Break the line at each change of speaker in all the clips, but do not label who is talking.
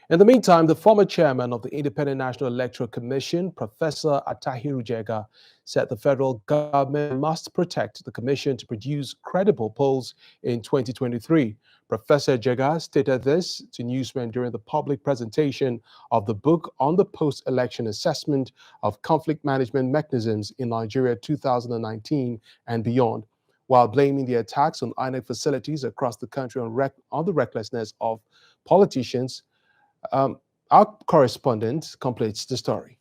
In the meantime, the former chairman of the Independent National Electoral Commission, Professor Atahiru Jega, said the federal government must protect the commission to produce credible polls in 2023. Professor Jega stated this to newsmen during the public presentation of the book on the post-election assessment of conflict management mechanisms in Nigeria 2019 and beyond, while blaming the attacks on INEC facilities across the country on the recklessness of politicians. Our correspondent completes the story.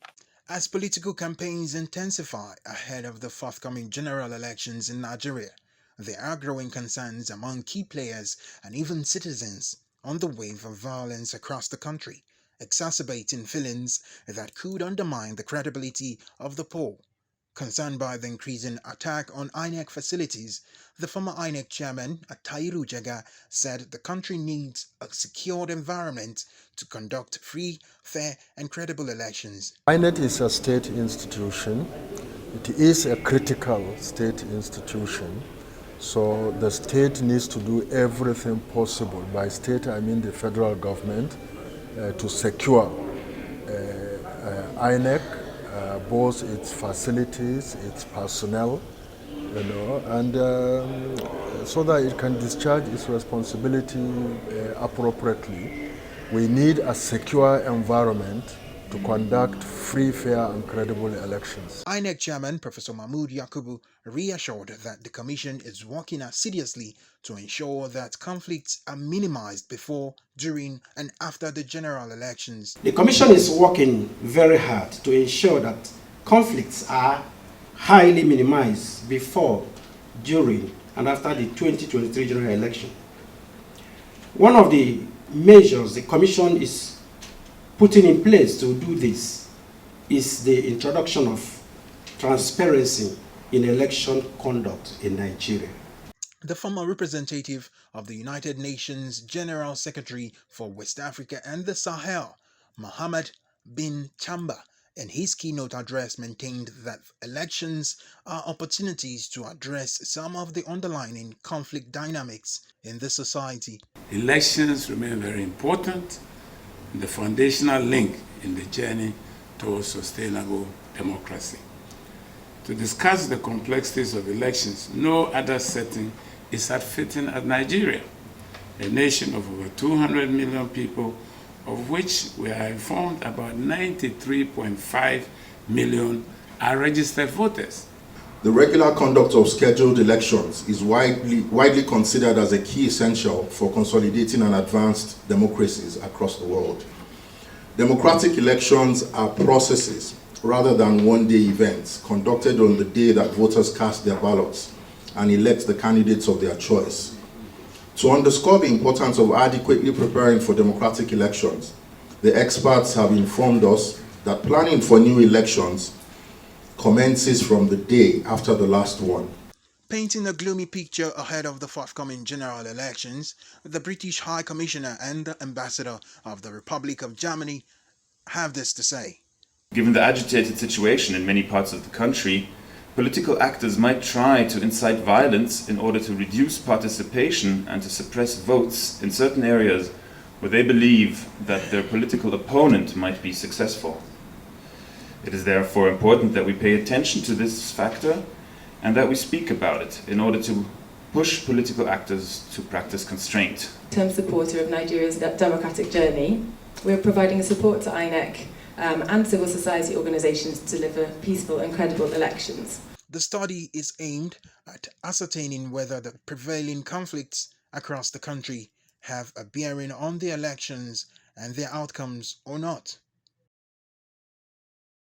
As political campaigns intensify ahead of the forthcoming general elections in Nigeria, there are growing concerns among key players and even citizens on the wave of violence across the country, exacerbating feelings that could undermine the credibility of the poll. Concerned by the increasing attack on INEC facilities, the former INEC chairman, Atahiru Jega, said the country needs a secured environment to conduct free, fair, and credible elections.
INEC is a state institution. It is a critical state institution. So the state needs to do everything possible. By state, I mean the federal government, to secure INEC, both its facilities, its personnel, and so that it can discharge its responsibility appropriately. We need a secure environment to conduct free, fair, and credible elections.
INEC chairman Professor Mahmood Yakubu reassured that the commission is working assiduously to ensure that conflicts are minimized before, during, and after the general elections.
The commission is working very hard to ensure that conflicts are highly minimized before, during, and after the 2023 general election. One of the measures the commission is putting in place to do this is the introduction of transparency in election conduct in Nigeria.
The former representative of the United Nations General Secretary for West Africa and the Sahel, Mohammed bin Chamba, in his keynote address maintained that elections are opportunities to address some of the underlying conflict dynamics in the society.
Elections remain very important, the foundational link in the journey towards sustainable democracy. To discuss the complexities of elections, no other setting is as fitting as Nigeria, a nation of over 200 million people, of which we are informed about 93.5 million are registered voters.
The regular conduct of scheduled elections is widely considered as a key essential for consolidating and advanced democracies across the world. Democratic elections are processes rather than one-day events conducted on the day that voters cast their ballots and elect the candidates of their choice. To underscore the importance of adequately preparing for democratic elections, the experts have informed us that planning for new elections commences from the day after the last one.
Painting a gloomy picture ahead of the forthcoming general elections, the British High Commissioner and the Ambassador of the Republic of Germany have this to say.
Given the agitated situation in many parts of the country, political actors might try to incite violence in order to reduce participation and to suppress votes in certain areas where they believe that their political opponent might be successful. It is therefore important that we pay attention to this factor and that we speak about it in order to push political actors to practice constraint.
Term supporter of Nigeria's democratic journey, we're providing support to INEC and civil society organisations to deliver peaceful and credible elections.
The study is aimed at ascertaining whether the prevailing conflicts across the country have a bearing on the elections and their outcomes or not.